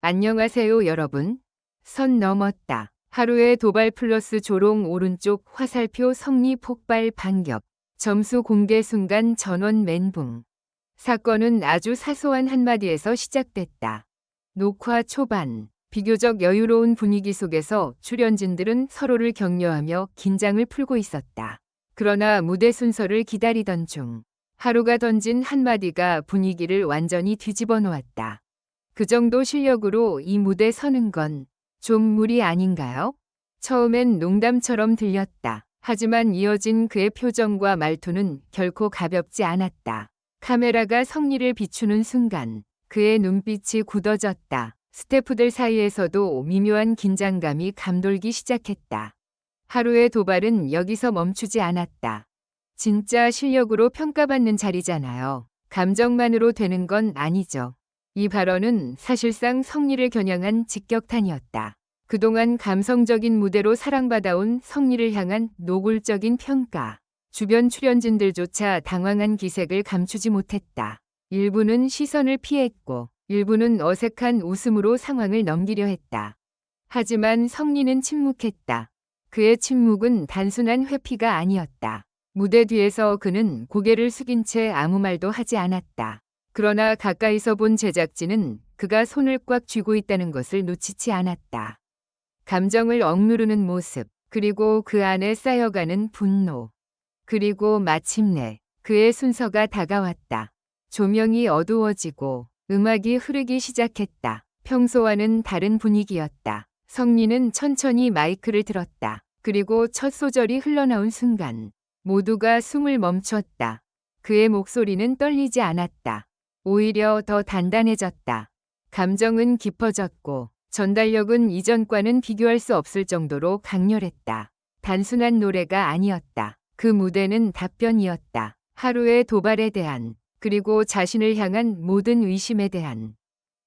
안녕하세요 여러분. 선 넘었다. 하루의 도발 플러스 조롱 오른쪽 화살표 성리 폭발 반격. 점수 공개 순간 전원 멘붕. 사건은 아주 사소한 한마디에서 시작됐다. 녹화 초반. 비교적 여유로운 분위기 속에서 출연진들은 서로를 격려하며 긴장을 풀고 있었다. 그러나 무대 순서를 기다리던 중 하루가 던진 한마디가 분위기를 완전히 뒤집어 놓았다. 그 정도 실력으로 이 무대 서는 건 좀 무리 아닌가요? 처음엔 농담처럼 들렸다. 하지만 이어진 그의 표정과 말투는 결코 가볍지 않았다. 카메라가 성리를 비추는 순간 그의 눈빛이 굳어졌다. 스태프들 사이에서도 미묘한 긴장감이 감돌기 시작했다. 하루의 도발은 여기서 멈추지 않았다. 진짜 실력으로 평가받는 자리잖아요. 감정만으로 되는 건 아니죠. 이 발언은 사실상 성리를 겨냥한 직격탄이었다. 그동안 감성적인 무대로 사랑받아온 성리를 향한 노골적인 평가. 주변 출연진들조차 당황한 기색을 감추지 못했다. 일부는 시선을 피했고 일부는 어색한 웃음으로 상황을 넘기려 했다. 하지만 성리는 침묵했다. 그의 침묵은 단순한 회피가 아니었다. 무대 뒤에서 그는 고개를 숙인 채 아무 말도 하지 않았다. 그러나 가까이서 본 제작진은 그가 손을 꽉 쥐고 있다는 것을 놓치지 않았다. 감정을 억누르는 모습, 그리고 그 안에 쌓여가는 분노. 그리고 마침내 그의 순서가 다가왔다. 조명이 어두워지고 음악이 흐르기 시작했다. 평소와는 다른 분위기였다. 성리는 천천히 마이크를 들었다. 그리고 첫 소절이 흘러나온 순간 모두가 숨을 멈췄다. 그의 목소리는 떨리지 않았다. 오히려 더 단단해졌다. 감정은 깊어졌고 전달력은 이전과는 비교할 수 없을 정도로 강렬했다. 단순한 노래가 아니었다. 그 무대는 답변이었다. 하루의 도발에 대한, 그리고 자신을 향한 모든 의심에 대한.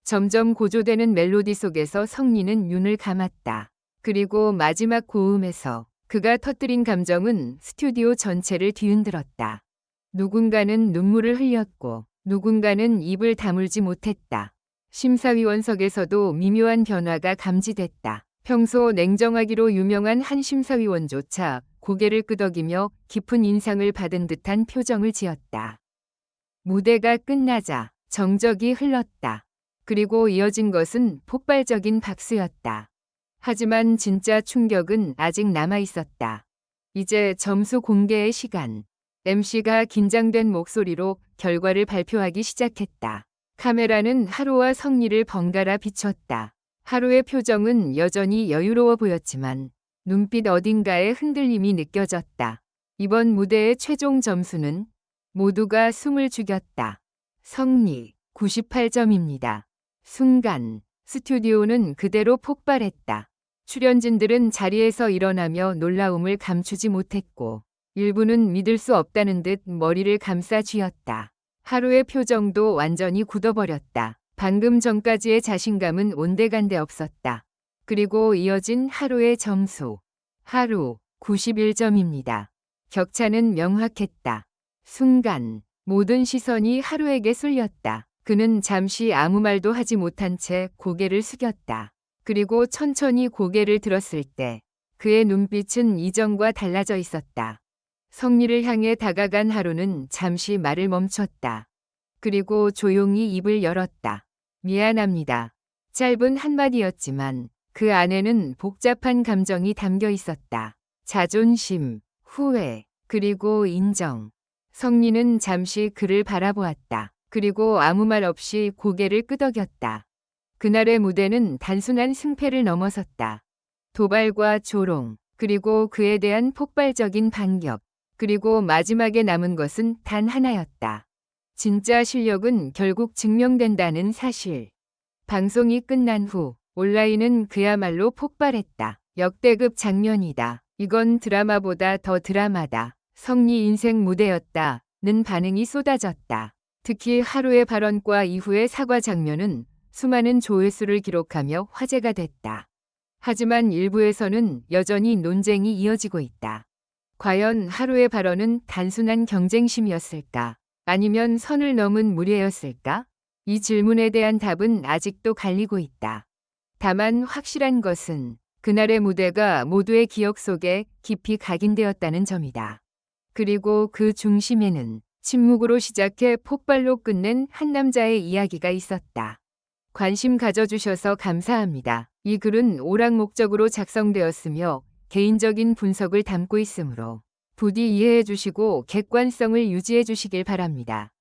점점 고조되는 멜로디 속에서 성리는 눈을 감았다. 그리고 마지막 고음에서 그가 터뜨린 감정은 스튜디오 전체를 뒤흔들었다. 누군가는 눈물을 흘렸고 누군가는 입을 다물지 못했다. 심사위원석에서도 미묘한 변화가 감지됐다. 평소 냉정하기로 유명한 한 심사위원조차 고개를 끄덕이며 깊은 인상을 받은 듯한 표정을 지었다. 무대가 끝나자 정적이 흘렀다. 그리고 이어진 것은 폭발적인 박수였다. 하지만 진짜 충격은 아직 남아 있었다. 이제 점수 공개의 시간. MC가 긴장된 목소리로 결과를 발표하기 시작했다. 카메라는 하루와 성리를 번갈아 비췄다. 하루의 표정은 여전히 여유로워 보였지만 눈빛 어딘가에 흔들림이 느껴졌다. 이번 무대의 최종 점수는 모두가 숨을 죽였다. 성리 98점입니다. 순간 스튜디오는 그대로 폭발했다. 출연진들은 자리에서 일어나며 놀라움을 감추지 못했고 일부는 믿을 수 없다는 듯 머리를 감싸 쥐었다. 하루의 표정도 완전히 굳어버렸다. 방금 전까지의 자신감은 온데간데 없었다. 그리고 이어진 하루의 점수. 하루 91점입니다. 격차는 명확했다. 순간 모든 시선이 하루에게 쏠렸다. 그는 잠시 아무 말도 하지 못한 채 고개를 숙였다. 그리고 천천히 고개를 들었을 때 그의 눈빛은 이전과 달라져 있었다. 성리를 향해 다가간 하루는 잠시 말을 멈췄다. 그리고 조용히 입을 열었다. 미안합니다. 짧은 한마디였지만 그 안에는 복잡한 감정이 담겨 있었다. 자존심, 후회, 그리고 인정. 성리는 잠시 그를 바라보았다. 그리고 아무 말 없이 고개를 끄덕였다. 그날의 무대는 단순한 승패를 넘어섰다. 도발과 조롱, 그리고 그에 대한 폭발적인 반격, 그리고 마지막에 남은 것은 단 하나였다. 진짜 실력은 결국 증명된다는 사실. 방송이 끝난 후 온라인은 그야말로 폭발했다. 역대급 장면이다. 이건 드라마보다 더 드라마다. 성리 인생 무대였다는 반응이 쏟아졌다. 특히 하루의 발언과 이후의 사과 장면은 수많은 조회수를 기록하며 화제가 됐다. 하지만 일부에서는 여전히 논쟁이 이어지고 있다. 과연 하루의 발언은 단순한 경쟁심이었을까? 아니면 선을 넘은 무례였을까? 이 질문에 대한 답은 아직도 갈리고 있다. 다만 확실한 것은 그날의 무대가 모두의 기억 속에 깊이 각인되었다는 점이다. 그리고 그 중심에는 침묵으로 시작해 폭발로 끝낸 한 남자의 이야기가 있었다. 관심 가져주셔서 감사합니다. 이 글은 오락 목적으로 작성되었으며 개인적인 분석을 담고 있으므로 부디 이해해 주시고 객관성을 유지해 주시길 바랍니다.